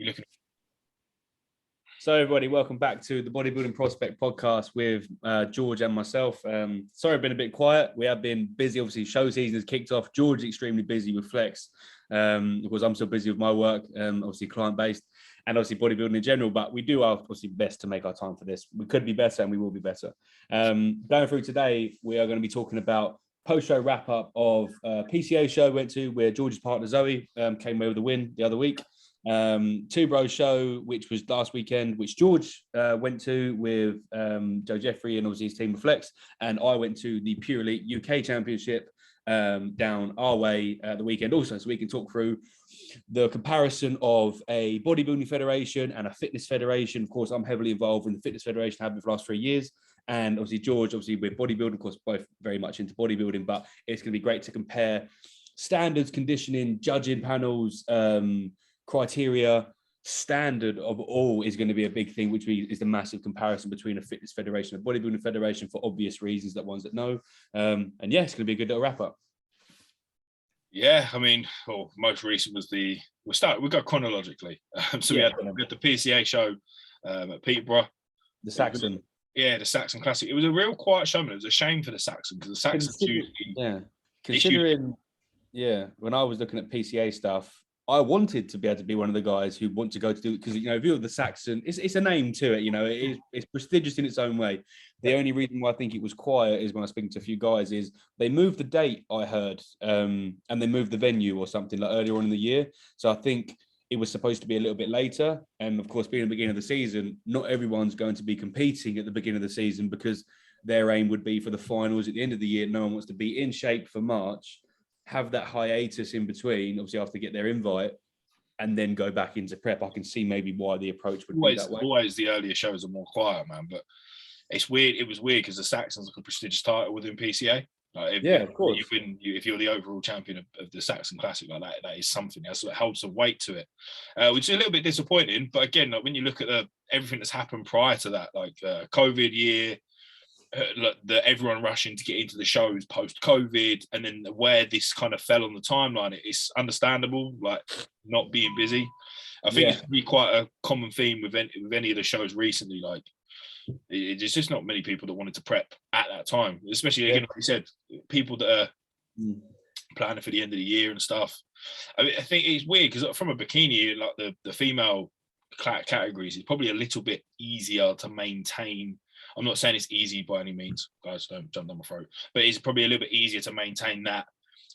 looking. So everybody, welcome back to the Bodybuilding Prospect podcast with George and myself. Sorry, I've been a bit quiet. We have been busy. Obviously, show season has kicked off. George is extremely busy with Flex. Because I'm still busy with my work, obviously client-based, and obviously bodybuilding in general. But we do our obviously best to make our time for this. We could be better, and we will be better. Going through today, we are going to be talking about post-show wrap-up of PCA show went to where George's partner Zoe came away with the win the other week. Two Bros show, which was last weekend, which George went to with Joe Jeffrey and obviously his team of Flex, and I went to the Pure Elite UK Championship down our way the weekend also, so we can talk through the comparison of a bodybuilding federation and a fitness federation. Of course, I'm heavily involved in the fitness federation, have been for the last 3 years, and obviously George, obviously with bodybuilding, of course, both very much into bodybuilding, but it's going to be great to compare standards, conditioning, judging panels, criteria. Standard of all is going to be a big thing, which is the massive comparison between a fitness federation and a bodybuilding federation for obvious reasons that ones that know. And yeah, it's going to be a good little wrap up. Yeah, I mean, most recent was we got chronologically. We had the PCA show at Peterborough. The Saxon. The Saxon Classic. It was a real quiet show, man. It was a shame for the Saxon because the Saxon's usually... Considering, when I was looking at PCA stuff, I wanted to be able to be one of the guys who want to go to do it because, if you're the Saxon, it's a name to it, it's prestigious in its own way. The only reason why I think it was quiet is when I was speaking to a few guys is they moved the date, I heard, and they moved the venue or something like earlier on in the year. So I think it was supposed to be a little bit later. And of course, being the beginning of the season, not everyone's going to be competing at the beginning of the season because their aim would be for the finals at the end of the year. No one wants to be in shape for March, have that hiatus in between, obviously after they get their invite, and then go back into prep. I can see maybe why the approach would be that way. Always the earlier shows are more quiet, man. But it's weird. It was weird because the Saxon's like a prestigious title within PCA. Of course. If you're the overall champion of the Saxon Classic, like that is something. It holds some weight to it, which is a little bit disappointing. But again, like when you look at everything that's happened prior to that, like COVID year, everyone rushing to get into the shows post-COVID, and then where this kind of fell on the timeline, it's understandable, like not being busy. I think it's be quite a common theme with any of the shows recently. Like, there's just not many people that wanted to prep at that time, especially again, like you said, people that are planning for the end of the year and stuff. I think it's weird because from a bikini, like the female categories, it's probably a little bit easier to maintain. I'm not saying it's easy by any means, guys, don't jump down my throat, but it's probably a little bit easier to maintain that,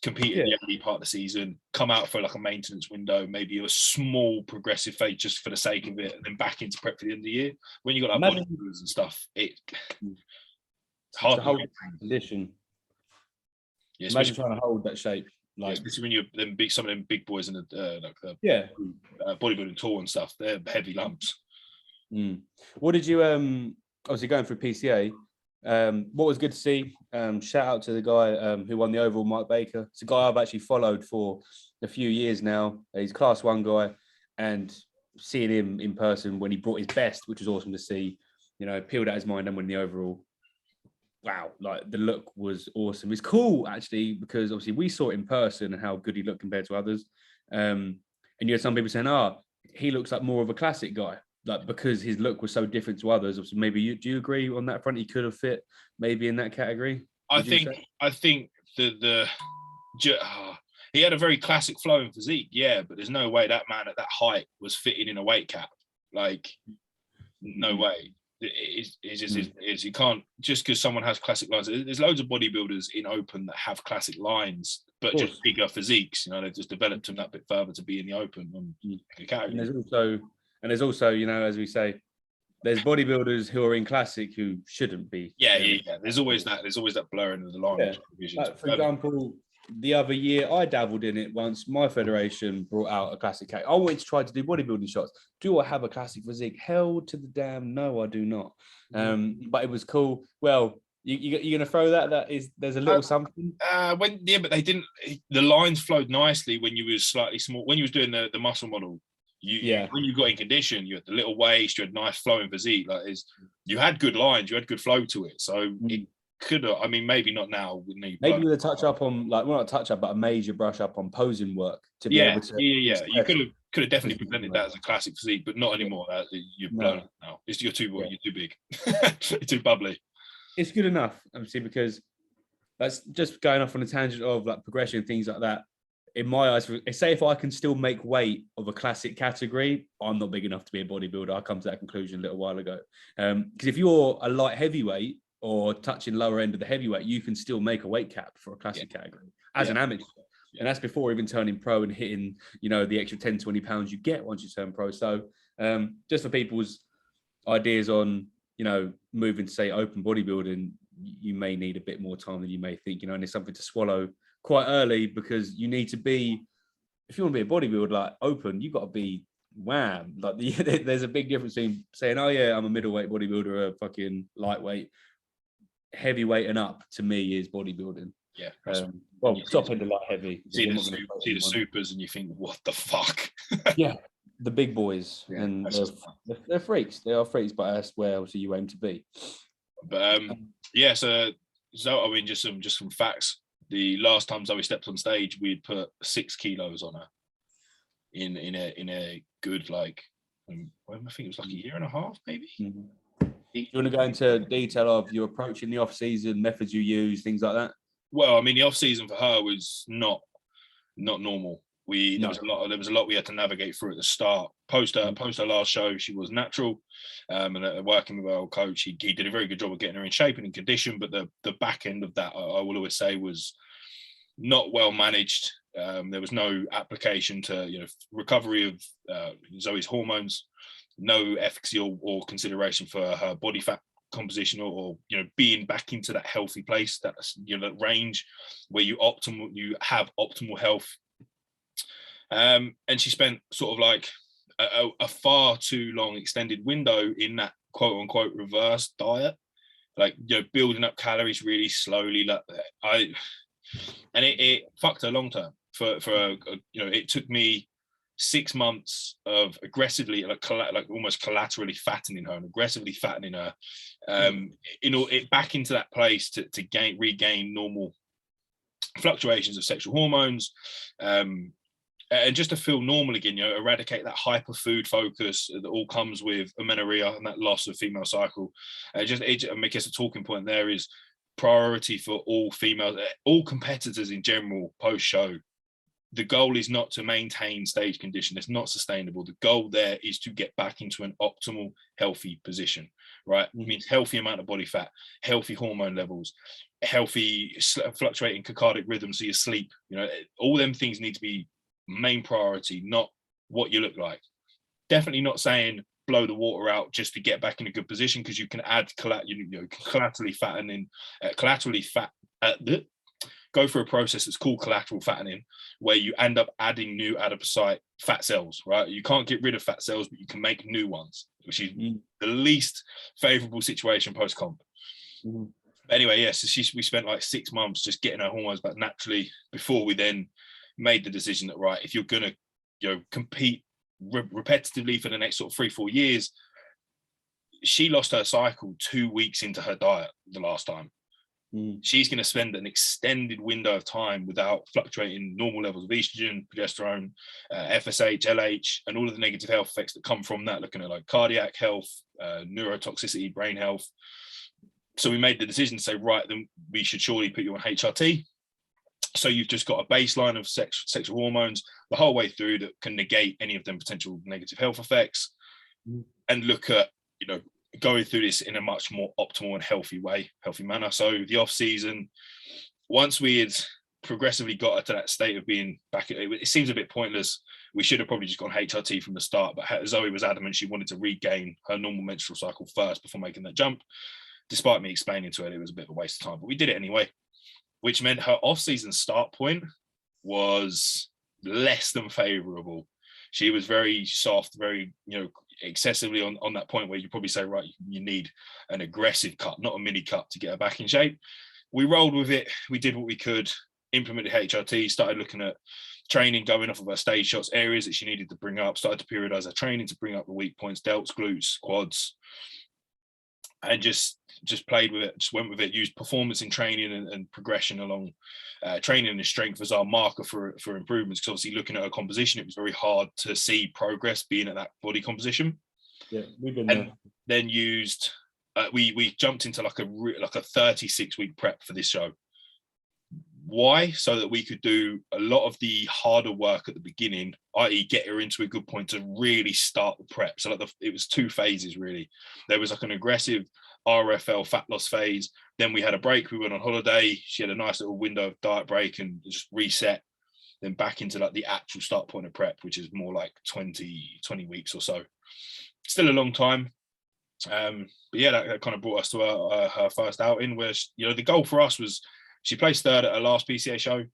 compete in the early part of the season, come out for like a maintenance window, maybe a small progressive phase just for the sake of it, and then back into prep for the end of the year. When you got like bodybuilders and stuff, it's hard to hold condition. Yeah, imagine trying to hold that shape. Like, especially when you're some of them big boys in the bodybuilding tour and stuff, they're heavy lumps. What did you obviously going through PCA, what was good to see, shout out to the guy who won the overall, Mike Baker. It's a guy I've actually followed for a few years now. He's a class 1 guy, and seeing him in person when he brought his best, which was awesome to see, peeled out his mind and win the overall. Wow, like the look was awesome. It's cool actually because obviously we saw it in person and how good he looked compared to others. And you had some people saying, he looks like more of a classic guy. Like because his look was so different to others. Obviously, maybe do you agree on that front? He could have fit maybe in that category. I think he had a very classic flowing physique, but there's no way that man at that height was fitting in a weight cap. Like, no way. It's just you can't, just because someone has classic lines. There's loads of bodybuilders in open that have classic lines, but just bigger physiques. They've just developed them that bit further to be in the open category. And there's also, as we say, there's bodybuilders who are in classic who shouldn't be. Yeah. There's always that blurring of the line. Like, for example, the other year I dabbled in it once. My federation brought out a classic cake. I wanted to try to do bodybuilding shots. Do I have a classic physique? Hell to the damn no, I do not. But it was cool. Well, you're gonna throw that? There's a little something. But they didn't. The lines flowed nicely when you was slightly small. When you was doing the muscle model. When you got in condition, you had the little waist, you had nice flowing physique. You had good lines, you had good flow to it. So it could have. I mean, maybe not now. Maybe with a touch up on, like, well, not a touch up, but a major brush up on posing work to be Yeah, able to. yeah. You could have definitely physical presented work. that as a classic physique, but not anymore. You've No. blown it now. You're too Yeah. you're too big. You're too bubbly. It's good enough, obviously, because that's just going off on a tangent of like progression and things like that. In my eyes, say if I can still make weight of a classic category, I'm not big enough to be a bodybuilder. I come to that conclusion a little while ago. Because if you're a light heavyweight or touching lower end of the heavyweight, you can still make a weight cap for a classic category as an amateur. Yeah. And that's before even turning pro and hitting, the extra 10, 20 pounds you get once you turn pro. So just for people's ideas on, moving to say open bodybuilding, you may need a bit more time than you may think, and it's something to swallow quite early, because you need to be, if you want to be a bodybuilder, like open, you've got to be wham. Like there's a big difference between saying, oh yeah, I'm a middleweight bodybuilder, a fucking lightweight, heavyweight and up to me is bodybuilding. Yeah. Top end of light heavy. See the supers and you think, what the fuck? Yeah. The big boys, and they're freaks. They are freaks, but that's where obviously you aim to be. But so I mean, just some facts. The last time Zoe stepped on stage, we'd put 6 kilos on her in a good, like, I think it was like a year and a half, maybe. Mm-hmm. Do you want to go into detail of your approach in the off season, methods you use, things like that? Well, I mean, the off season for her was not normal. There was a lot we had to navigate through at the start. Post her last show, she was natural, and working with our coach, he did a very good job of getting her in shape and in condition. But the back end of that, I will always say, was not well managed. There was no application to recovery of Zoe's hormones, no efficacy or consideration for her body fat composition or being back into that healthy place, that that range where you have optimal health. And she spent sort of like a far too long extended window in that quote unquote reverse diet, like building up calories really slowly. It fucked her long term. For it took me 6 months of aggressively like almost collaterally fattening her and aggressively fattening her, back into that place to regain normal fluctuations of sexual hormones. And just to feel normal again, eradicate that hyper food focus that all comes with amenorrhea and that loss of female cycle. I guess the talking point there is priority for all females, all competitors in general post show. The goal is not to maintain stage condition. It's not sustainable. The goal there is to get back into an optimal, healthy position, right? It means healthy amount of body fat, healthy hormone levels, healthy fluctuating circadian rhythm. So your sleep, all them things need to be main priority, not what you look like. Definitely not saying blow the water out just to get back in a good position, because you can add collaterally fattening, go through a process that's called collateral fattening, where you end up adding new adipocyte fat cells, right? You can't get rid of fat cells, but you can make new ones, which is the least favorable situation post-comp. Anyway, so we spent like 6 months just getting our hormones back naturally before we then made the decision that, right, if you're going to compete repetitively for the next sort of 3-4 years. She lost her cycle 2 weeks into her diet the last time. She's going to spend an extended window of time without fluctuating normal levels of estrogen, progesterone, FSH, LH, and all of the negative health effects that come from that, looking at like cardiac health, neurotoxicity, brain health. So we made the decision to say, right, then we should surely put you on HRT. So you've just got a baseline of sexual hormones the whole way through that can negate any of them potential negative health effects, and look at, going through this in a much more optimal and healthy manner. So the off season, once we had progressively got her to that state of being back, it seems a bit pointless. We should have probably just gone HRT from the start, but Zoe was adamant she wanted to regain her normal menstrual cycle first before making that jump. Despite me explaining to her it was a bit of a waste of time, but we did it anyway, which meant her off-season start point was less than favorable. She was very soft, very, excessively on that point where you probably say, right, you need an aggressive cut, not a mini cut, to get her back in shape. We rolled with it. We did what we could, implemented HRT, started looking at training, going off of her stage shots, areas that she needed to bring up, started to periodize her training to bring up the weak points, delts, glutes, quads. and just played with it, just went with it, used performance in training and progression along training and strength as our marker for improvements. Because obviously looking at her composition, it was very hard to see progress being at that body composition. Yeah, we've been and there. Then used we jumped into like a 36-week prep for this show. Why? So that we could do a lot of the harder work at the beginning, i.e. get her into a good point to really start the prep. So like it was 2 phases really. There was like an aggressive RFL fat loss phase. Then we had a break. We went on holiday. She had a nice little window of diet break and just reset. Then back into like the actual start point of prep, which is more like 20 weeks or so. Still a long time. But yeah, that kind of brought us to her first outing, where the goal for us was she placed 3rd at her last PCA show.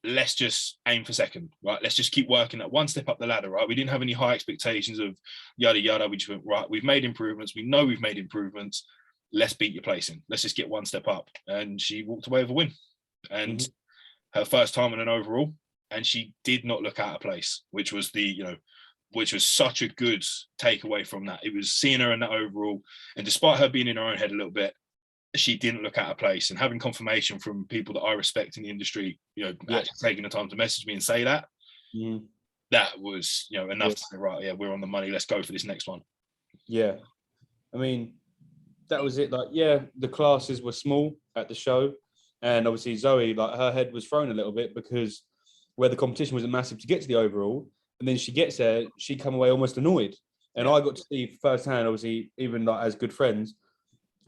Let's just aim for 2nd, right? Let's just keep working that one step up the ladder, right? We didn't have any high expectations of yada yada. We just went, right, we've made improvements. We know we've made improvements. Let's beat your placing. Let's just get one step up. And she walked away with a win. And her first time in an overall, and she did not look out of place, which was which was such a good takeaway from that. It was seeing her in that overall, and despite her being in her own head a little bit, she didn't look out of place. And having confirmation from people that I respect in the industry, actually taking the time to message me and say that, that was, enough to say, right, yeah, we're on the money. Let's go for this next one. Yeah. I mean, that was it. Like, yeah, the classes were small at the show. And obviously Zoe, like her head was thrown a little bit because where the competition wasn't massive to get to the overall. And then she gets there, she come away almost annoyed. And I got to see firsthand, obviously, even like as good friends,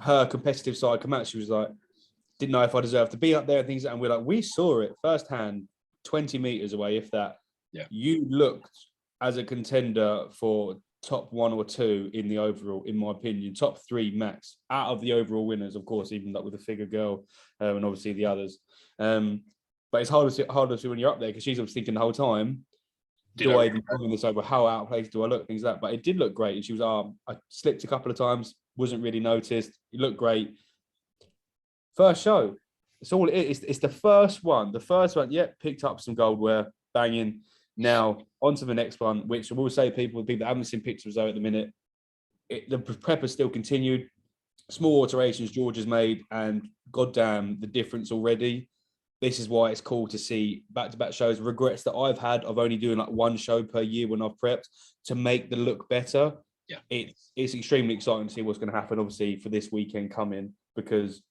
her competitive side come out. She was like, didn't know if I deserved to be up there and things. And we're like, we saw it firsthand, 20 meters away, if that. Yeah. You looked as a contender for top 1 or 2 in the overall, in my opinion, top 3 max out of the overall winners, of course, even like with the figure girl and obviously the others. But it's harder to see when you're up there because she's obviously thinking the whole time, do I even come in this over? How out of place do I look? Things like that. But it did look great. And she was, I slipped a couple of times, wasn't really noticed. It looked great. First show. It's all it is. It's the first one. The first one, picked up some goldware, banging. Now, on to the next one, which I will say people that haven't seen pictures of at the minute, the prep has still continued. Small alterations George has made, and goddamn, the difference already. This is why it's cool to see back-to-back shows. Regrets that I've had of only doing like one show per year when I've prepped to make the look better. Yeah, it's extremely exciting to see what's going to happen, obviously, for this weekend coming, because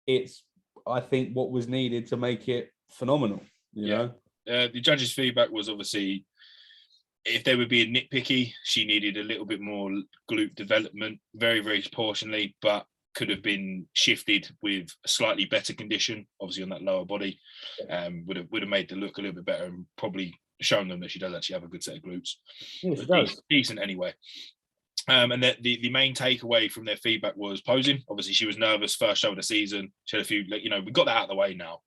it's, I think, what was needed to make it phenomenal, you know? The judges' feedback was obviously, if they were being nitpicky, she needed a little bit more glute development, very, very proportionally, but could have been shifted with a slightly better condition, obviously on that lower body, would have made the look a little bit better and probably shown them that she does actually have a good set of glutes. Yeah, she does. Decent anyway. And the main takeaway from their feedback was posing. Obviously, she was nervous first show of the season. She had a few, we got that out of the way now.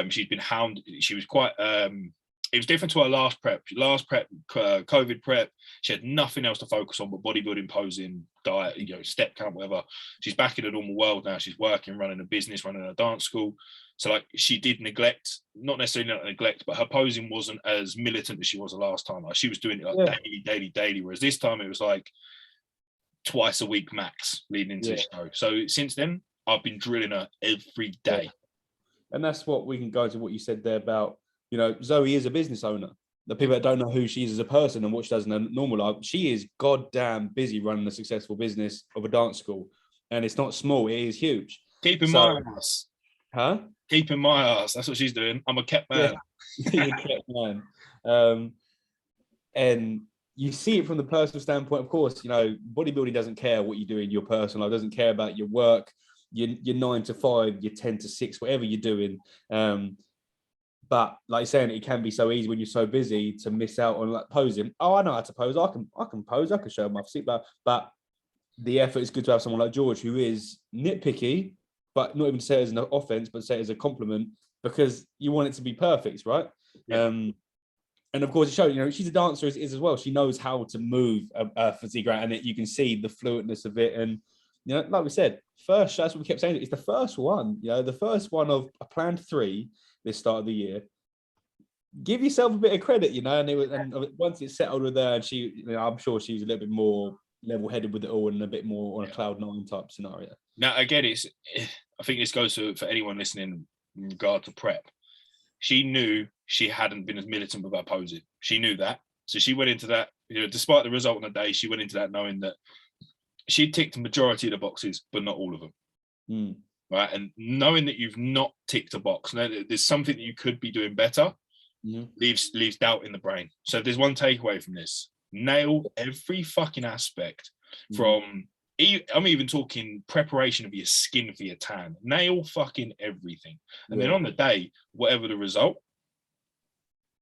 She'd been hounded. She was quite. It was different to her last prep. COVID prep. She had nothing else to focus on but bodybuilding, posing, diet, step count, whatever. She's back in a normal world now. She's working, running a business, running a dance school. So like she did neglect, not necessarily not neglect, but her posing wasn't as militant as she was the last time. Like she was doing it like daily. Whereas this time it was like twice a week max leading into the show. So since then, I've been drilling her every day. And that's what we can go to what you said there about, Zoe is a business owner. The people that don't know who she is as a person and what she does in a normal life, she is goddamn busy running a successful business of a dance school. And it's not small, it is huge. Keeping my ass. Huh? Keeping my ass. That's what she's doing. I'm a kept man. You're a kept man. And you see it from the personal standpoint, of course, bodybuilding doesn't care what you do in your personal life, doesn't care about your work, your 9 to 5, your 10 to 6, whatever you're doing. But like you're saying, it can be so easy when you're so busy to miss out on like posing. Oh, I know how to pose. I can pose. I can show my physique. But the effort is good to have someone like George who is nitpicky, but not even to say it as an offense, but say it as a compliment, because you want it to be perfect, right? Yeah. And of course, it shows, she's a dancer as well. She knows how to move a physique around, and you can see the fluidness of it. And, like we said, first, that's what we kept saying. It's the first one, the first one of a planned 3 this start of the year. Give yourself a bit of credit, and once it settled with her, and she, I'm sure she was a little bit more level-headed with it all and a bit more on a cloud nine type scenario. Now, again, I think this goes for anyone listening in regard to prep. She knew she hadn't been as militant with her posing. She knew that. So she went into that, despite the result on the day, she went into that knowing that she ticked the majority of the boxes, but not all of them. Right. And knowing that you've not ticked a box, now there's something that you could be doing better, leaves doubt in the brain. So if there's one takeaway from this, nail every fucking aspect from, I'm even talking preparation of your skin for your tan. Nail fucking everything. And then on the day, whatever the result,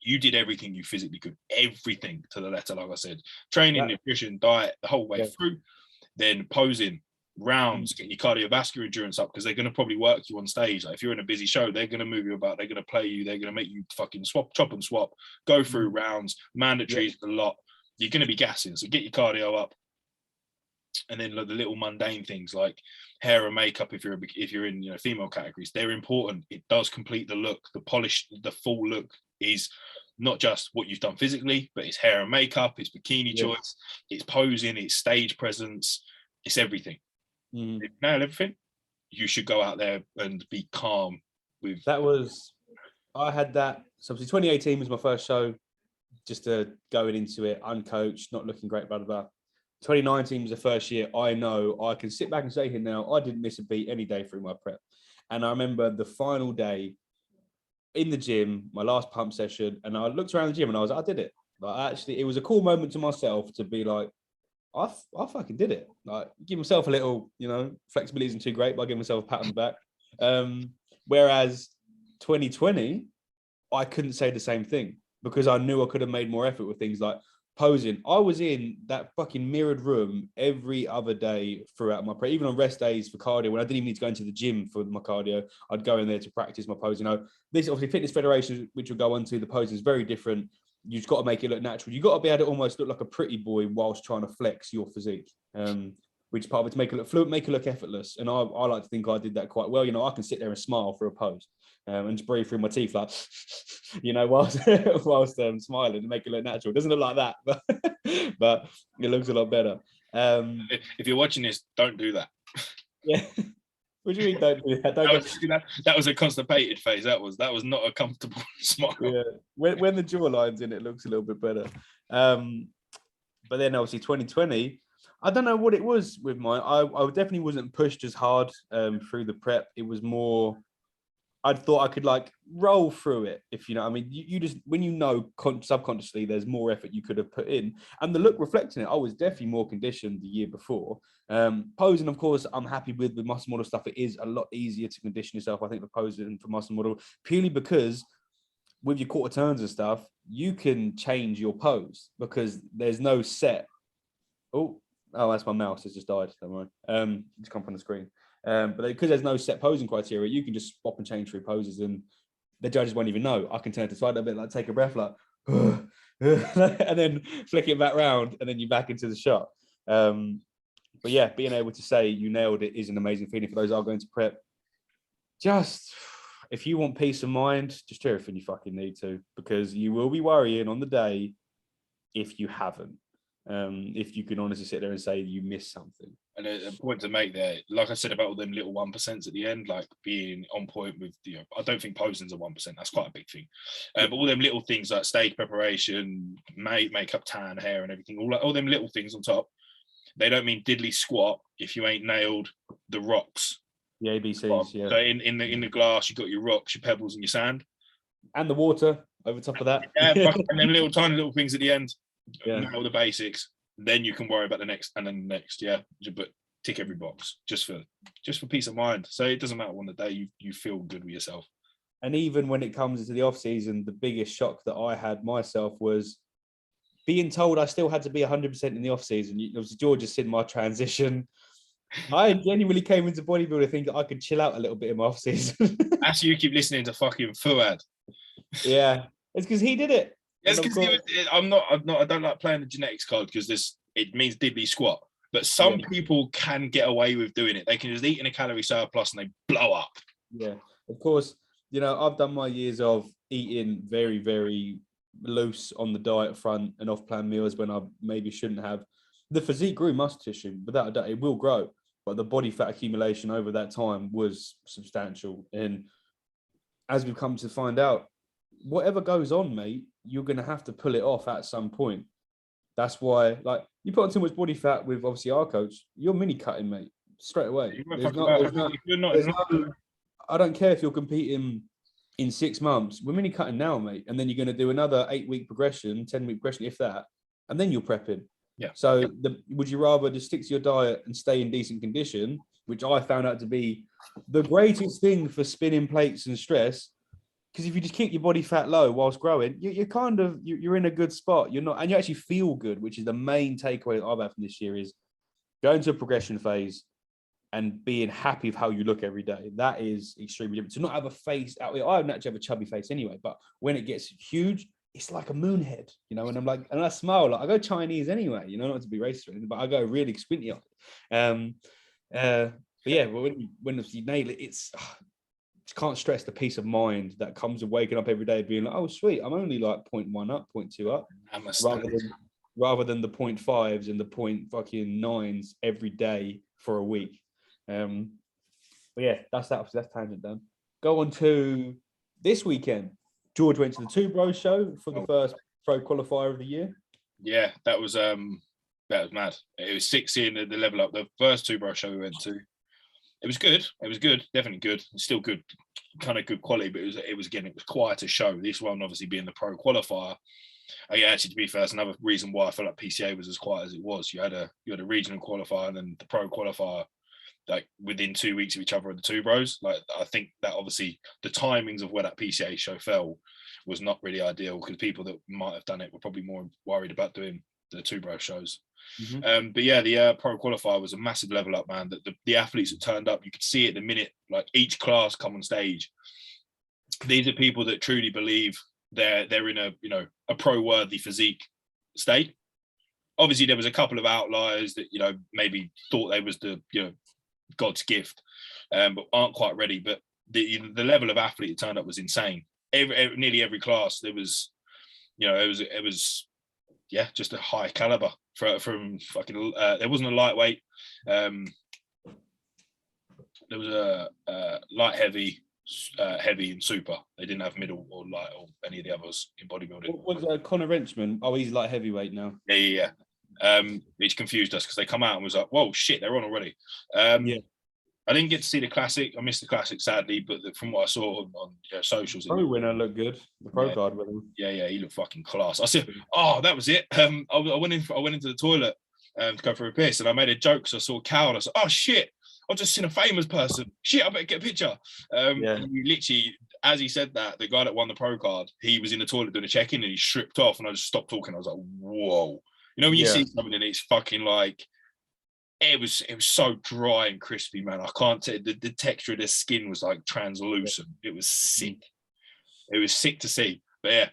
you did everything you physically could. Everything to the letter, like I said. Training, nutrition, diet, the whole way through. Then posing, rounds, getting your cardiovascular endurance up, because they're going to probably work you on stage. Like if you're in a busy show, they're going to move you about. They're going to play you. They're going to make you fucking chop and swap, go through rounds, mandatories a lot. You're going to be gassing. So get your cardio up. And then the little mundane things like hair and makeup, if you're in female categories, they're important. It does complete the look. The polish, the full look is not just what you've done physically, but it's hair and makeup, it's bikini choice, it's posing, it's stage presence, it's everything. If you nail everything, you should go out there and be calm with that. I had that. So obviously 2018 was my first show, just going into it uncoached, not looking great, blah blah blah. 2019 was the first year I know I can sit back and say here now, I didn't miss a beat any day through my prep. And I remember the final day in the gym, my last pump session, and I looked around the gym and I was like, I did it. Like, actually, it was a cool moment to myself to be like, I fucking did it. Like, give myself a little, flexibility isn't too great, but I give myself a pat on the back. Whereas 2020, I couldn't say the same thing because I knew I could have made more effort with things like posing. I was in that fucking mirrored room every other day throughout my prep, even on rest days for cardio, when I didn't even need to go into the gym for my cardio. I'd go in there to practice my pose. This obviously Fitness Federation, which we'll go on to, the posing is very different. You've got to make it look natural. You've got to be able to almost look like a pretty boy whilst trying to flex your physique, which part of it to make it look fluent, make it look effortless. And I like to think I did that quite well. I can sit there and smile for a pose and just breathe through my teeth like, whilst smiling and make it look natural. It doesn't look like that, but it looks a lot better. If you're watching this, don't do that. Yeah. What do you mean don't do that? That was a constipated phase. That was not a comfortable smile. Yeah. When the jawline's in, it looks a little bit better. But then obviously 2020, I don't know what it was with mine. I definitely wasn't pushed as hard through the prep. It was more, I thought I could like roll through it. If you know, I mean, you just, when subconsciously, there's more effort you could have put in, and the look reflecting it. I was definitely more conditioned the year before. Posing, of course, I'm happy with muscle model stuff. It is a lot easier to condition yourself, I think, the posing for muscle model, purely because with your quarter turns and stuff, you can change your pose because there's no set. Oh, that's my mouse. It's just died. Don't worry. Just come from the screen. But because there's no set posing criteria, you can just swap and change through poses, and the judges won't even know. I can turn to the side a bit, like take a breath, like, and then flick it back round, and then you're back into the shot. But yeah, being able to say you nailed it is an amazing feeling for those that are going to prep. Just, if you want peace of mind, just do everything you fucking need to, because you will be worrying on the day if you haven't. If you can honestly sit there and say you missed something. And a point to make there, like I said about all them little 1% at the end, like being on point with, I don't think posing's a 1%. That's quite a big thing. But all them little things like stage preparation, makeup, tan, hair, and everything, all them little things on top, they don't mean diddly squat if you ain't nailed the rocks. The ABCs, yeah. So in the glass, you got your rocks, your pebbles, and your sand, and the water over top of that. Yeah, and then little tiny little things at the end. Yeah. Nail the basics, then you can worry about the next and then the next. Yeah, but tick every box just for peace of mind. So it doesn't matter on the day, you feel good with yourself. And even when it comes into the off season, the biggest shock that I had myself was being told I still had to be 100% in the off season. Obviously, George has seen my transition. I genuinely came into bodybuilding thinking I could chill out a little bit in my off season. Actually, you keep listening to fucking Fuad. Yeah, it's because he did it. Yes, because I don't like playing the genetics card because it means diddly squat. But some people can get away with doing it. They can just eat in a calorie surplus and they blow up. Yeah, of course. I've done my years of eating very, very loose on the diet front and off-plan meals when I maybe shouldn't have. the physique grew muscle tissue, without a doubt, it will grow. But the body fat accumulation over that time was substantial. And as we've come to find out, whatever goes on, mate, you're going to have to pull it off at some point. That's why, like, you put on too much body fat with obviously our coach, you're mini cutting, mate, straight away. I don't care if you're competing in 6 months. We're mini cutting now, mate. And then you're going to do another 8-week progression, 10-week progression, if that. And then you're prepping. Yeah. So would you rather just stick to your diet and stay in decent condition, which I found out to be the greatest thing for spinning plates and stress? Because if you just keep your body fat low whilst growing, you're in a good spot. You're not, and you actually feel good, which is the main takeaway that I've had from this year is going to a progression phase and being happy with how you look every day. That is extremely different. To not have a face out. I don't actually have a chubby face anyway, but when it gets huge, it's like a moon head, you know, and I'm like, and I smile, like I go Chinese anyway, you know, not to be racist or anything, but I go really squinty on. But yeah, when you nail it, it's can't stress the peace of mind that comes with waking up every day being like, oh sweet, I'm only like 0.1 up, 0.2 up, rather than the 0.5s and the 0.9s every day for a week. But yeah, that's tangent done. Go on to this weekend. George went to the Two Bros show for the first pro qualifier of the year. Yeah, that was mad. It was 16 at the level up. The first Two Bros show we went to. It was good. It was good. Definitely good. Still good, kind of good quality, but it was quite a show. This one obviously being the pro qualifier. Yeah, actually, to be fair, that's another reason why I felt like PCA was as quiet as it was. You had a regional qualifier and then the pro qualifier, like within 2 weeks of each other at the Two Bros. Like I think that obviously the timings of where that PCA show fell was not really ideal because people that might have done it were probably more worried about doing the Two Bros shows. Mm-hmm. But yeah, the pro qualifier was a massive level up, man. The athletes that turned up, you could see it the minute like each class come on stage. These are people that truly believe they're in a pro worthy physique state. Obviously, there was a couple of outliers that maybe thought they was the God's gift, but aren't quite ready. But the level of athlete that turned up was insane. Nearly every class there was, it was just a high caliber from fucking. There wasn't a lightweight. There was a light, heavy, and super. They didn't have middle or light or any of the others in bodybuilding. What was Connor Wrenchman? Oh, he's light heavyweight now. Yeah. Which confused us because they come out and was like, whoa, shit, they're on already. I didn't get to see the classic. I missed the classic, sadly, but from what I saw on socials, the pro winner looked good. The pro card winner. Yeah, he looked fucking class. I said, oh, that was it. I went into the toilet to go for a piss, and I made a joke because I saw Cal, and I said, oh shit, I've just seen a famous person. Shit, I better get a picture. And he literally, as he said that, the guy that won the pro card, he was in the toilet doing a check-in, and he stripped off, and I just stopped talking. I was like, whoa. You know when you see something and it's fucking like, it was so dry and crispy, man. I can't tell the texture of the skin was like translucent. It was sick. It was sick to see. But yeah,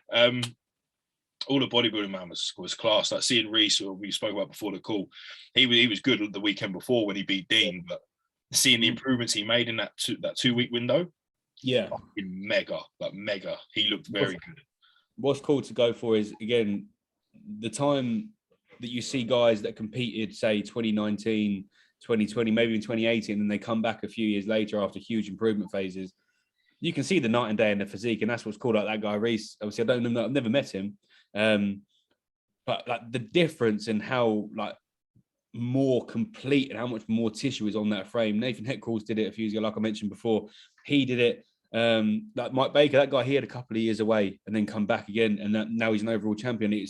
all the bodybuilding, man, was class. Like seeing Reese, who we spoke about before the call, he was good the weekend before when he beat Dean, but seeing the improvements he made in that 2 week window, mega. He looked very good. What's cool to go for is, again, the time that you see guys that competed, say 2019, 2020, maybe in 2018, and they come back a few years later after huge improvement phases. You can see the night and day in the physique, and that's what's cool about that guy Reese. Obviously, I don't know, I've never met him, but like the difference in how like more complete and how much more tissue is on that frame. Nathan Heckcrawls did it a few years ago, like I mentioned before. He did it. Like Mike Baker, that guy, he had a couple of years away and then come back again, and now he's an overall champion.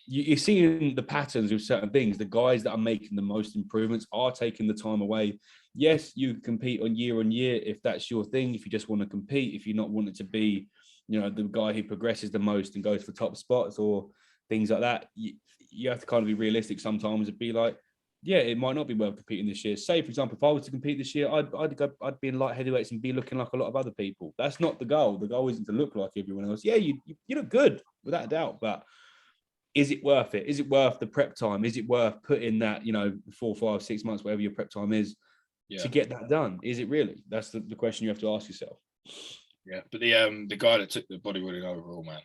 You're seeing the patterns with certain things. The guys that are making the most improvements are taking the time away. Yes, you compete on year if that's your thing. If you just want to compete, if you're not wanting to be, the guy who progresses the most and goes for top spots or things like that, you have to kind of be realistic sometimes and be like, yeah, it might not be worth competing this year. Say, for example, if I was to compete this year, I'd be in light heavyweights and be looking like a lot of other people. That's not the goal. The goal isn't to look like everyone else. Yeah, you look good without a doubt, but is it worth it? Is it worth the prep time? Is it worth putting that, 4, 5, 6 months, whatever your prep time is, to get that done? Is it really? That's the question you have to ask yourself. Yeah, but the guy that took the bodybuilding overall, man,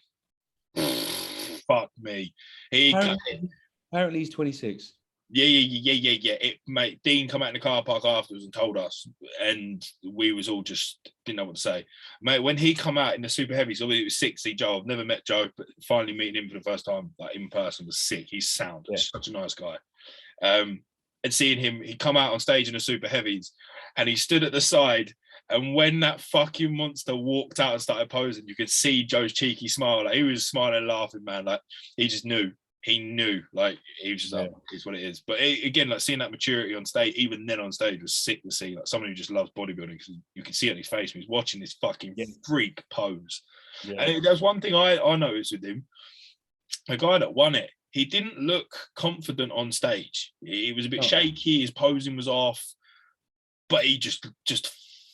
fuck me. Apparently he's 26. Yeah. Mate, Dean come out in the car park afterwards and told us, and we was all just didn't know what to say. Mate, when he come out in the super heavies, obviously it was sick to see Joe. I've never met Joe, but finally meeting him for the first time, like in person, was sick. He's sound, such a nice guy. And seeing him, he come out on stage in the super heavies, and he stood at the side. And when that fucking monster walked out and started posing, you could see Joe's cheeky smile. Like he was smiling and laughing, man. Like he just knew. He knew, like he was just like, it's what it is. But again, like seeing that maturity on stage, even then on stage, was sick to see. Like someone who just loves bodybuilding, because you can see it on his face when he's watching this fucking freak pose. Yeah. And there's one thing I noticed with him: a guy that won it, he didn't look confident on stage. He was a bit shaky. His posing was off, but he just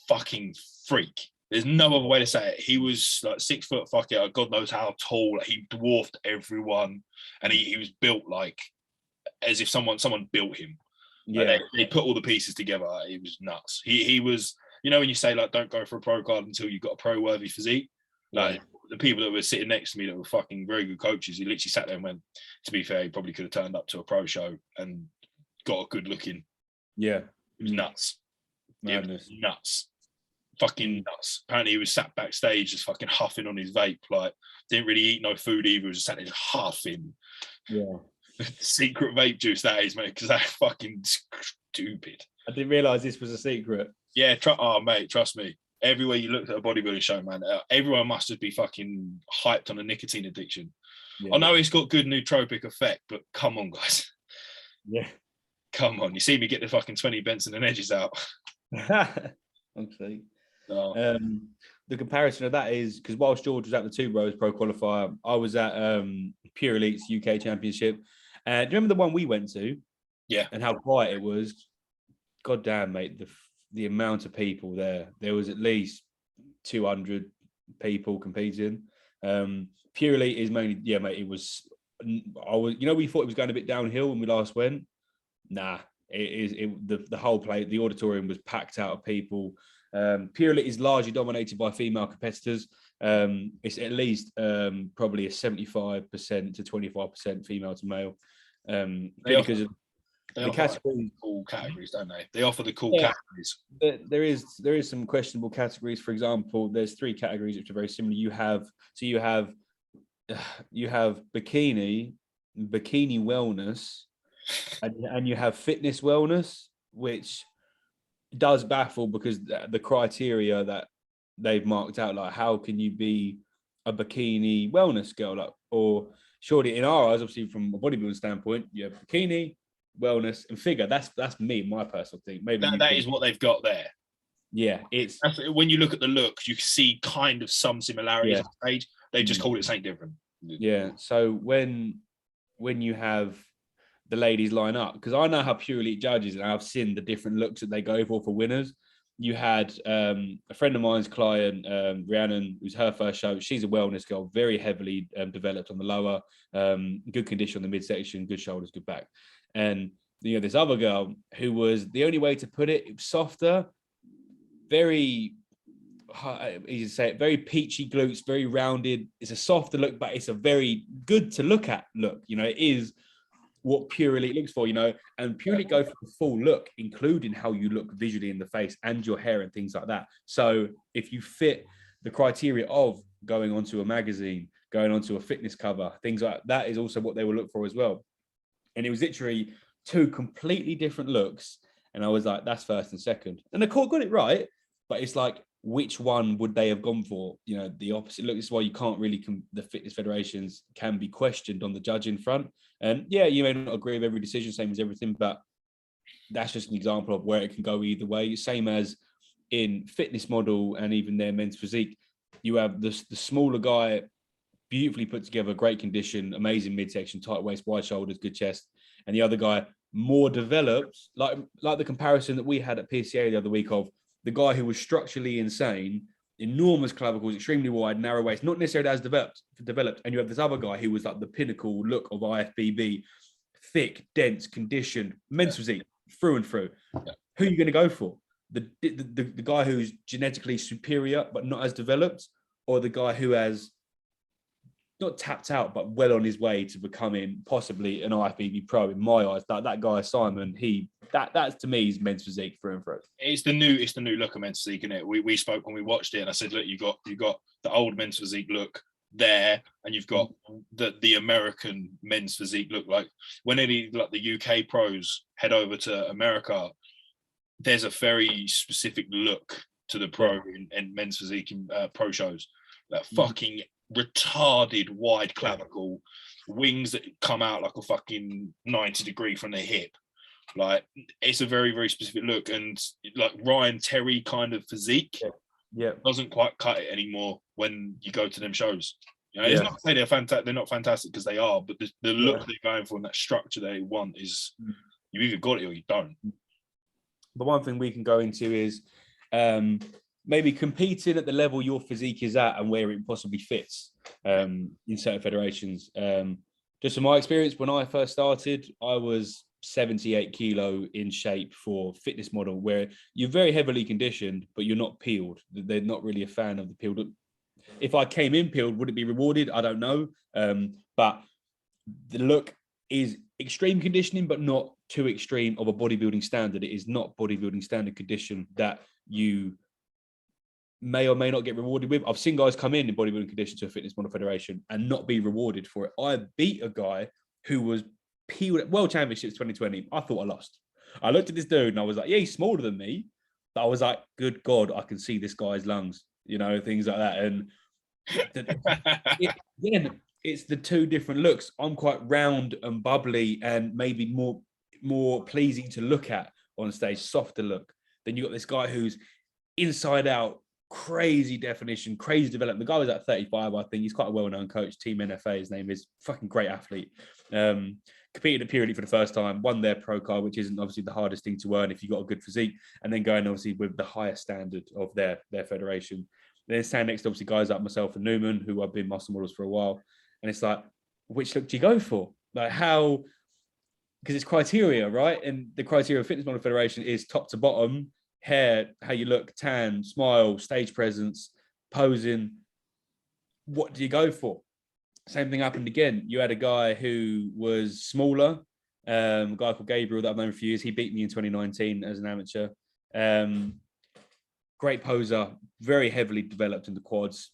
fucking freak. There's no other way to say it. He was like 6 foot, God knows how tall. Like, he dwarfed everyone, and he was built like as if someone built him. Yeah, they put all the pieces together. It was nuts. He was, you know, when you say like don't go for a pro card until you've got a pro worthy physique. Like the people that were sitting next to me that were fucking very good coaches, he literally sat there and went, to be fair, he probably could have turned up to a pro show and got a good looking. Yeah, it was nuts. Madness. It was nuts. Fucking nuts. Apparently he was sat backstage just fucking huffing on his vape, like didn't really eat no food either. He was just sat there just huffing. Yeah. Secret vape juice that is, mate, because that's fucking stupid. I didn't realise this was a secret. Yeah, mate, trust me. Everywhere you looked at a bodybuilding show, man, everyone must just be fucking hyped on a nicotine addiction. Yeah. I know it's got good nootropic effect, but come on, guys. Yeah. Come on. You see me get the fucking 20 Benson and Edges out. Okay. Oh. The comparison of that is because whilst George was at the Two Bros Pro Qualifier, I was at Pure Elite's UK Championship. Do you remember the one we went to? Yeah. And how quiet it was? God damn, mate, the amount of people there. There was at least 200 people competing. Pure Elite is mainly, mate, it was, we thought it was going a bit downhill when we last went. Nah, the whole the auditorium was packed out of people. Pure Elite is largely dominated by female competitors. It's at least probably a 75% to 25% female to male. Because the categories, cool categories, don't they? They offer the cool categories. There is some questionable categories. For example, there's 3 categories which are very similar. You have bikini wellness, and you have fitness wellness, which does baffle because the criteria that they've marked out, like how can you be a bikini wellness girl, like, or surely in our eyes, obviously from a bodybuilding standpoint, you have bikini, wellness, and figure. That's me, my personal thing. Maybe that is what they've got there. Yeah, that's, when you look at the looks, you can see kind of some similarities on stage. They just called it something different. Yeah. So when you have the ladies line up, because I know how Pure Elite judges, and I've seen the different looks that they go for winners. You had a friend of mine's client, Rhiannon, who's her first show. She's a wellness girl, very heavily developed on the lower, good condition on the midsection, good shoulders, good back. And this other girl who was, the only way to put it, was softer, very, easy to say it, very peachy glutes, very rounded. It's a softer look, but it's a very good to look at look. It is what Pure Elite looks for, and Pure Elite go for the full look, including how you look visually in the face and your hair and things like that. So if you fit the criteria of going onto a magazine, going onto a fitness cover, things like that is also what they will look for as well. And it was literally 2 completely different looks. And I was like, that's first and second. And the court got it right, but it's like, which one would they have gone for? The opposite look. This is why you can't really, the fitness federations can be questioned on the judging front. And you may not agree with every decision, same as everything, but that's just an example of where it can go either way. Same as in fitness model and even their men's physique, you have the smaller guy, beautifully put together, great condition, amazing midsection, tight waist, wide shoulders, good chest. And the other guy, more developed, like the comparison that we had at PCA the other week of the guy who was structurally insane, enormous clavicles, extremely wide, narrow waist, not necessarily as developed. And you have this other guy who was like the pinnacle look of IFBB, thick, dense, conditioned, men's physique, through and through. Yeah. Who are you going to go for? The guy who's genetically superior but not as developed, or the guy who has not tapped out, but well on his way to becoming possibly an IFBB pro in my eyes. That guy Simon, that's to me is men's physique through and through. It's the new look of men's physique, isn't it? We spoke when we watched it, and I said, look, you got the old men's physique look there, and you've got the American men's physique look. Like when any like the UK pros head over to America, there's a very specific look to the pro and men's physique in pro shows. That fucking retarded wide clavicle, wings that come out like a fucking 90 degree from the hip. Like it's a very, very specific look, and like Ryan Terry kind of physique doesn't quite cut it anymore when you go to them shows. You know, it's not to say they're not fantastic, because they are, but the look they're going for and that structure they want is you either got it or you don't. The one thing we can go into is maybe competing at the level your physique is at and where it possibly fits in certain federations. Just from my experience, when I first started, I was 78 kilo in shape for fitness model, where you're very heavily conditioned, but you're not peeled. They're not really a fan of the peeled. If I came in peeled, would it be rewarded? I don't know. But the look is extreme conditioning, but not too extreme of a bodybuilding standard. It is not bodybuilding standard condition that you may or may not get rewarded with. I've seen guys come in bodybuilding condition to a fitness model federation and not be rewarded for it. I beat a guy who was peeled at World Championships 2020. I thought I lost. I looked at this dude and I was like, yeah, he's smaller than me. But I was like, good God, I can see this guy's lungs, you know, things like that. And it's the two different looks. I'm quite round and bubbly and maybe more pleasing to look at on stage, softer look. Then you got this guy who's inside out, crazy definition, crazy development. The guy was at 35, I think. He's quite a well-known coach, Team NFA, his name is. Fucking great athlete. Competed at Pure Elite for the first time, won their pro card, which isn't obviously the hardest thing to earn if you've got a good physique, and then going obviously with the highest standard of their federation. Then stand next to obviously guys like myself and Newman, who have been muscle models for a while. And it's like, which look do you go for? Like how, because it's criteria, right? And the criteria of Fitness Model Federation is top to bottom, hair, how you look, tan, smile, stage presence, posing. What do you go for? Same thing happened again. You had a guy who was smaller, a guy called Gabriel that I've known for years. He beat me in 2019 as an amateur. Great poser, very heavily developed in the quads,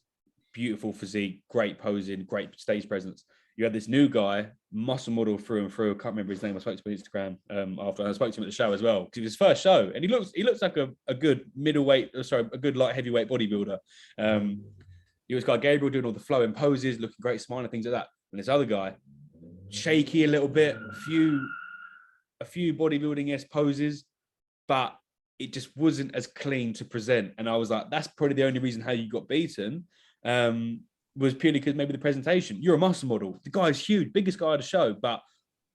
beautiful physique, great posing, great stage presence. You had this new guy, muscle model through and through. I can't remember his name. I spoke to him on Instagram after. I spoke to him at the show as well, because it was his first show, and he looks like a good a good light heavyweight bodybuilder. You was got Gabriel doing all the flowing poses, looking great, smiling, things like that. And this other guy, shaky a little bit, a few bodybuilding-esque poses, but it just wasn't as clean to present. And I was like, that's probably the only reason how you got beaten. Was purely because maybe the presentation. You're a muscle model. The guy's huge, biggest guy at the show, but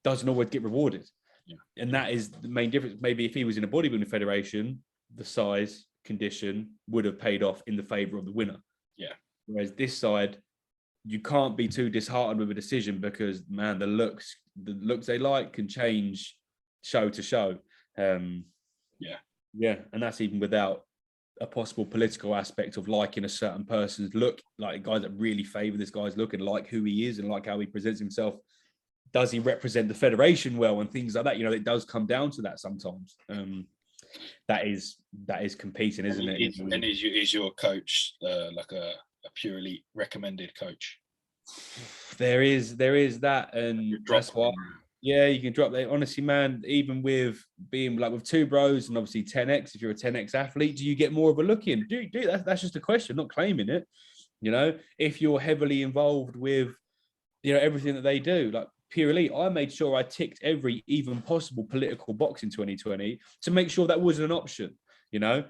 doesn't always get rewarded. Yeah. And that is the main difference. Maybe if he was in a bodybuilding federation, the size, condition would have paid off in the favor of the winner. Yeah. Whereas this side, you can't be too disheartened with a decision, because man, the looks they like can change show to show. Yeah, and that's even without a possible political aspect of liking a certain person's look, like guys that really favor this guy's look and like who he is and like how he presents himself. Does he represent the federation well and things like that? You know, it does come down to that sometimes. That is competing, isn't it? And is your coach like a Pure Elite recommended coach? There is that, and that's why. Yeah, you can drop that. Honestly, man, even with being like with two bros and obviously 10X, if you're a 10X athlete, do you get more of a look in? Do that's just a question, not claiming it. You know, if you're heavily involved with, you know, everything that they do, like Pure Elite, I made sure I ticked every even possible political box in 2020 to make sure that wasn't an option. You know,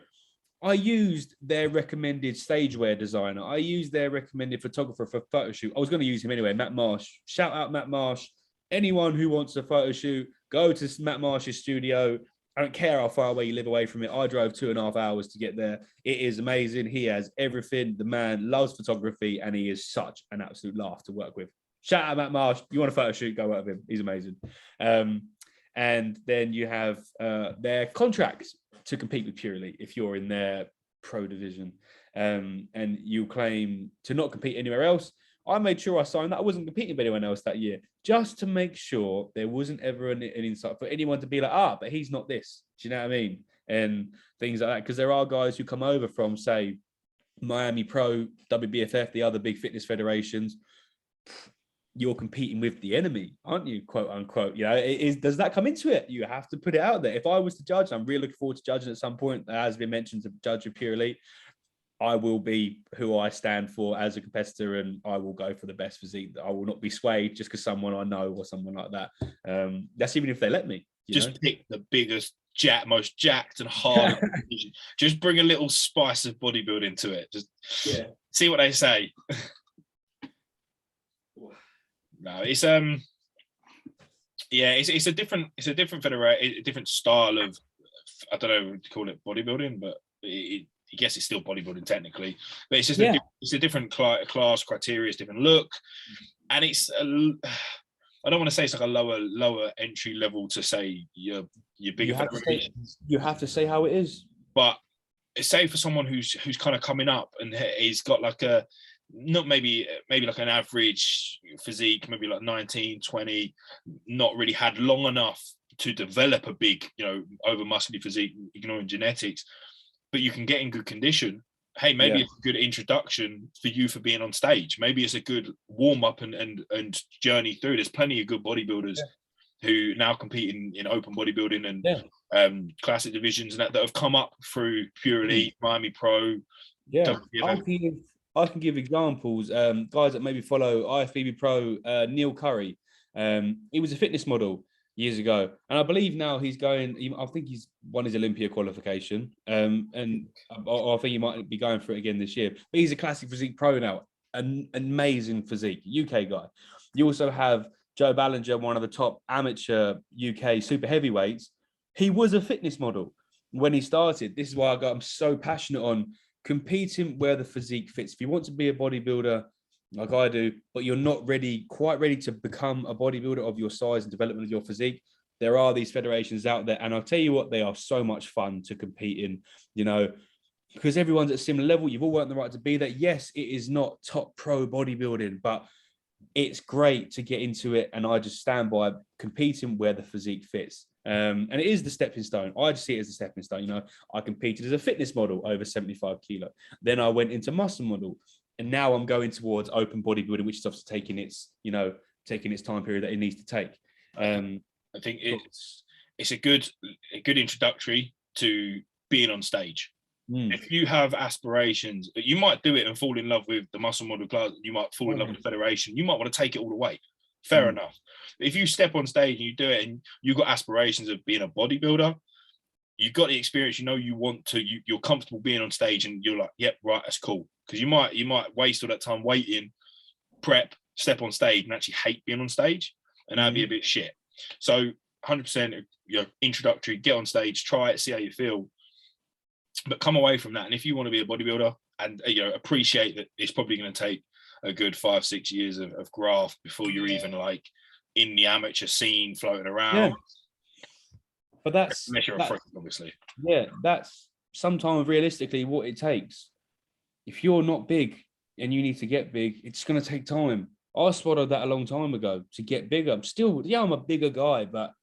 I used their recommended stage wear designer. I used their recommended photographer for photo shoot. I was going to use him anyway, Matt Marsh. Shout out Matt Marsh. Anyone who wants a photo shoot, go to Matt Marsh's studio. I don't care how far away you live away from it. I drove 2.5 hours to get there. It is amazing. He has everything. The man loves photography, and he is such an absolute laugh to work with. Shout out Matt Marsh. You want a photo shoot, go work with him. He's amazing. And then you have their contracts to compete with Pure Elite if you're in their pro division. And you claim to not compete anywhere else. I made sure I signed that. I wasn't competing with anyone else that year, just to make sure there wasn't ever an insight for anyone to be like, but he's not this. Do you know what I mean? And things like that. Because there are guys who come over from, say, Miami Pro, WBFF, the other big fitness federations. You're competing with the enemy, aren't you? Quote unquote. You know, does that come into it? You have to put it out there. If I was to judge, I'm really looking forward to judging at some point, as been mentioned, to judge a Pure Elite. I will be who I stand for as a competitor, and I will go for the best physique. I will not be swayed just because someone I know or someone like that. That's even if they let me. Just pick the biggest, most jacked and hard. Just bring a little spice of bodybuilding to it. Just see what they say. No, it's it's a different federation, a different style of, I don't know what to call it, bodybuilding, but I guess it's still bodybuilding technically, but it's just it's a different class criteria, it's different look, and it's I don't want to say it's like a lower entry level to say you're bigger. You have to say how it is, but say for someone who's kind of coming up and he's got like a not maybe like an average physique, maybe like 19, 20, not really had long enough to develop a big, over muscly physique, ignoring genetics, but you can get in good condition. Hey, maybe it's a good introduction for you for being on stage. Maybe it's a good warm up and journey through. There's plenty of good bodybuilders who now compete in open bodybuilding and classic divisions and that have come up through Pure Elite, Miami Pro. Yeah, I can give examples. Guys that maybe follow IFBB Pro, Neil Curry. He was a fitness model years ago, and I believe now he's going. I think he's won his Olympia qualification, and I think he might be going for it again this year. But he's a classic physique pro now, an amazing physique, UK guy. You also have Joe Ballinger, one of the top amateur UK super heavyweights. He was a fitness model when he started. This is why I'm so passionate on competing where the physique fits. If you want to be a bodybuilder like I do, but you're not quite ready to become a bodybuilder of your size and development of your physique, there are these federations out there. And I'll tell you what, they are so much fun to compete in, because everyone's at a similar level. You've all earned the right to be there. Yes, it is not top pro bodybuilding, but it's great to get into it. And I just stand by competing where the physique fits. And it is the stepping stone. I just see it as a stepping stone. I competed as a fitness model over 75 kilo. Then I went into muscle model. And now I'm going towards open bodybuilding, which is obviously taking its time period that it needs to take. I think it's a good introductory to being on stage. If you have aspirations, you might do it and fall in love with the muscle model class. You might fall in love with the federation. You might want to take it all the way. Fair enough. If you step on stage and you do it and you've got aspirations of being a bodybuilder, you've got the experience, you want to, you're comfortable being on stage and you're like, yep, right, that's cool. Because you might waste all that time waiting, prep, step on stage and actually hate being on stage, and that'd be a bit shit. So 100% introductory, get on stage, try it, see how you feel, but come away from that. And if you want to be a bodybuilder and appreciate that it's probably going to take a good 5-6 years of graft before you're even like in the amateur scene floating around. But that's a freak, obviously. Yeah, that's sometimes realistically what it takes. If you're not big and you need to get big, it's going to take time. I swallowed that a long time ago to get bigger. I'm a bigger guy, but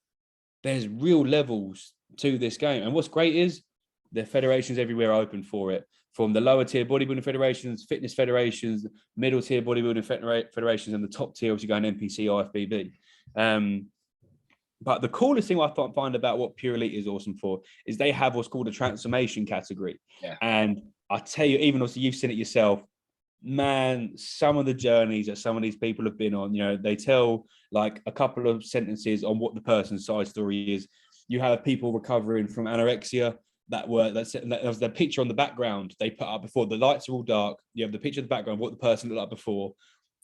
there's real levels to this game. And what's great is there are federations everywhere open for it, from the lower tier bodybuilding federations, fitness federations, middle tier bodybuilding federations, and the top tier, obviously going NPC, IFBB. But the coolest thing I find about what Pure Elite is awesome for is they have what's called a transformation category. Yeah. And I tell you, even also you've seen it yourself, man, some of the journeys that some of these people have been on, they tell like a couple of sentences on what the person's side story is. You have people recovering from anorexia that was the picture on the background they put up before. The lights are all dark. You have the picture of the background, what the person looked like before.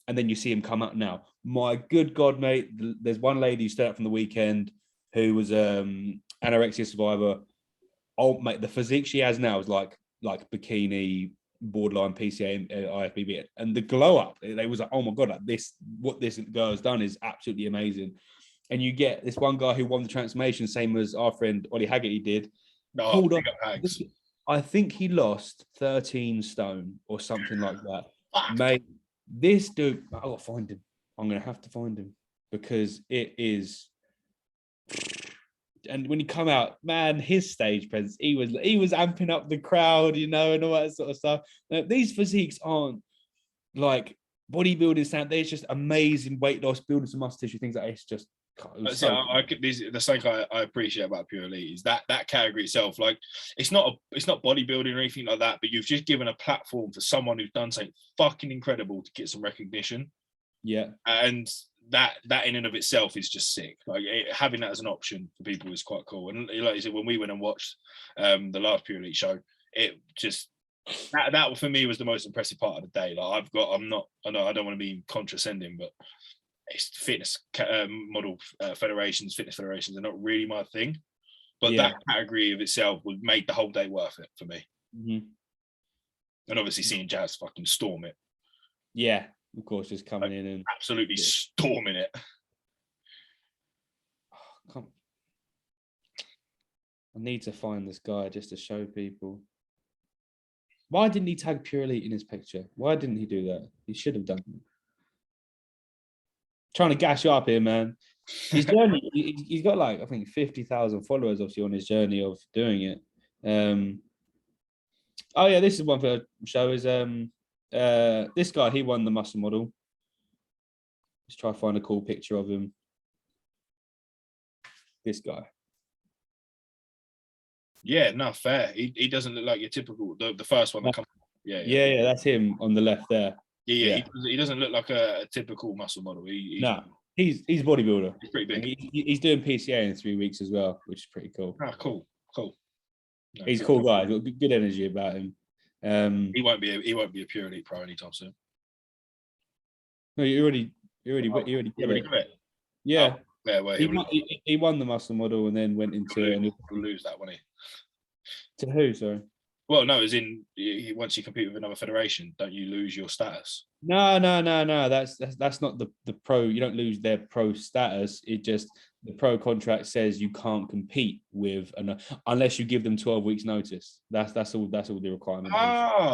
And then you see him come up now. My good God, mate, there's one lady who stayed up from the weekend who was anorexia survivor. Oh, mate, the physique she has now is like bikini, borderline PCA and IFBB. And the glow up, they was like, oh my God, what this girl has done is absolutely amazing. And you get this one guy who won the transformation, same as our friend Ollie Haggerty did. I think he lost 13 stone or something like that. Fuck. Mate, This dude, I gotta find him. I'm gonna have to find him because it is. And when he come out, man, his stage presence, he was amping up the crowd, and all that sort of stuff. Now, these physiques aren't like bodybuilding stand. They're just amazing weight loss, building some muscle tissue, things like that. It's just. The thing I appreciate about Pure Elite is that category itself. Like, it's not bodybuilding or anything like that, but you've just given a platform for someone who's done something fucking incredible to get some recognition. Yeah, and that in and of itself is just sick. Like, having that as an option for people is quite cool. And like you said, when we went and watched the last Pure Elite show, it just that for me was the most impressive part of the day. Like, I know I don't want to be condescending, but it's fitness federations are not really my thing. But that category of itself would make the whole day worth it for me. Mm-hmm. And obviously seeing Jazz fucking storm it. Yeah. Of course, just coming in and absolutely storming it. I need to find this guy just to show people. Why didn't he tag Pure Elite in his picture? Why didn't he do that? He should have done it. Trying to gas you up here, man. His journey, he's got like, I think 50,000 followers obviously on his journey of doing it. Oh yeah, this is one for show is this guy, he won the muscle model. Let's try to find a cool picture of him. This guy. Yeah, no, fair. He doesn't look like your typical the first one that comes. Yeah, that's him on the left there. Yeah. He doesn't look like a typical muscle model. He's bodybuilder. He's pretty big. He's doing PCA in 3 weeks as well, which is pretty cool. Ah, cool. No, he's a cool guy. He's got good energy about him. He won't be a Pure Elite pro anytime soon. No, you already quit. Yeah. Oh, yeah, well, he won the muscle model and then went into he'll lose that, won't he? To who? Sorry. Well, no, as in once you compete with another federation, don't you lose your status? No. That's not the pro. You don't lose their pro status. It just the pro contract says you can't compete with unless you give them 12 weeks notice. That's all the requirement.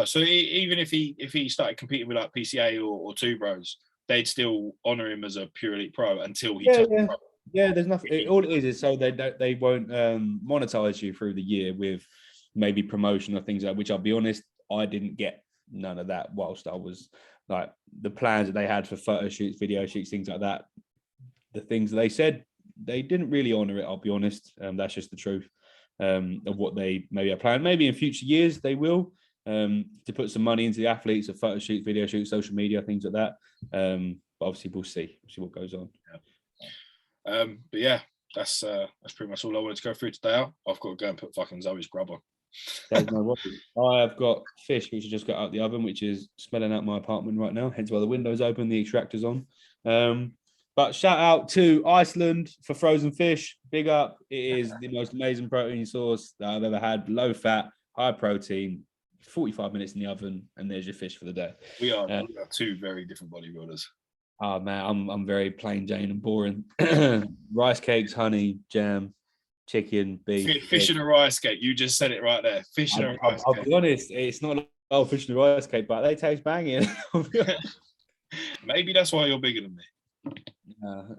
So even if he started competing with like PCA or Two Bros, they'd still honor him as a Pure Elite pro until he turns pro. Yeah, there's nothing. All it is so they won't monetize you through the year with maybe promotion or things like that, which I'll be honest, I didn't get none of that whilst I was like the plans that they had for photo shoots, video shoots, things like that. The things they said, they didn't really honor it. I'll be honest. That's just the truth of what they maybe are planning. Maybe in future years they will to put some money into the athletes of photo shoots, video shoots, social media, things like that. But obviously we'll see what goes on. But yeah, that's pretty much all I wanted to go through today. I've got to go and put fucking Zoe's grub on. There's no worry. I've got fish which I just got out the oven, which is smelling out my apartment right now, hence why the window's open, the extractor's on. But shout out to Iceland for frozen fish. Big up. It is the most amazing protein source that I've ever had. Low fat, high protein, 45 minutes in the oven, and there's your fish for the day. We are two very different bodybuilders. Oh man, I'm very plain Jane and boring. Rice cakes, honey, jam, chicken, beef. Fish and a rice cake. You just said it right there. Fish and a rice cake. I'll be honest, it's not like fish and a rice cake, but they taste banging. Maybe that's why you're bigger than me.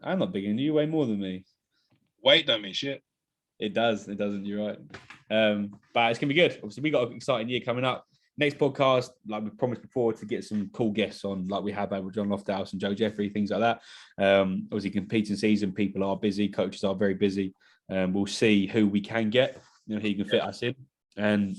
I'm not bigger than you. You weigh more than me. Weight don't mean shit. It does. It doesn't. You're right. But it's gonna be good. Obviously, we got an exciting year coming up. Next podcast, like we promised before, to get some cool guests on, like we have with John Lofthouse and Joe Jeffrey, things like that. Obviously, competing season, people are busy, coaches are very busy. We'll see who we can get, who can fit us in. And,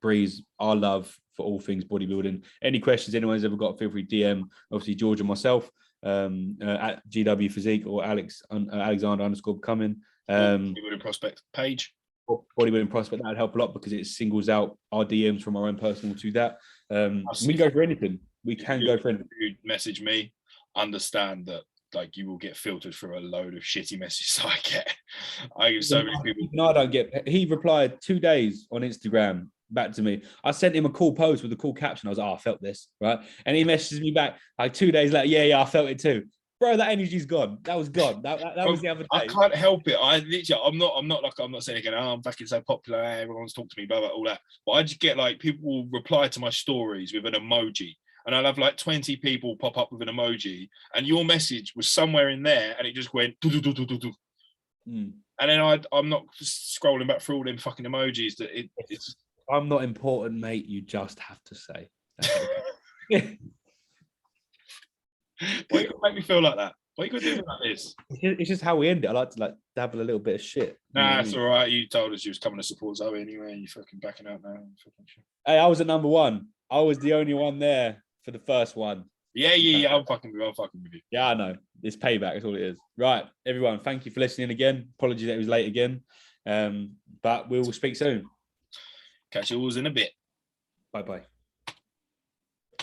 Breeze, our love for all things bodybuilding. Any questions anyone's ever got, feel free to DM, obviously, George and myself at GW Physique or Alexander_becoming. Bodybuilding Prospect page. Bodybuilding Prospect, that would help a lot because it singles out our DMs from our own personal to that. We go for anything. We can go for anything. You message me, understand that like you will get filtered through a load of shitty messages I get. I get so many people. No, I don't get. He replied 2 days on Instagram back to me. I sent him a cool post with a cool caption. I was like, I felt this, right? And he messages me back like 2 days later. Yeah, I felt it too. Bro, that energy's gone. That was gone. That was the other day. I can't help it. I literally, I'm not saying again, I'm fucking so popular, everyone's talking to me, blah, blah, all that. But I just get like, people will reply to my stories with an emoji. and I'll have like 20 people pop up with an emoji, and your message was somewhere in there, and it just went do do do do do do. And then I'm not scrolling back through all them fucking emojis. That it's. I'm not important, mate. You just have to say. Why you make me feel like that? Why you gonna do like this? It's just how we end it. I like to like dabble a little bit of shit. Nah, it's all right. You told us you was coming to support Zoe anyway, and you fucking backing out now. Hey, I was at number 1. I was the only one there for the first one. Yeah. I'm fucking with you. Yeah, I know. It's payback. That's all it is. Right, everyone. Thank you for listening again. Apologies that it was late again. But we will speak soon. Catch you all in a bit. Bye-bye.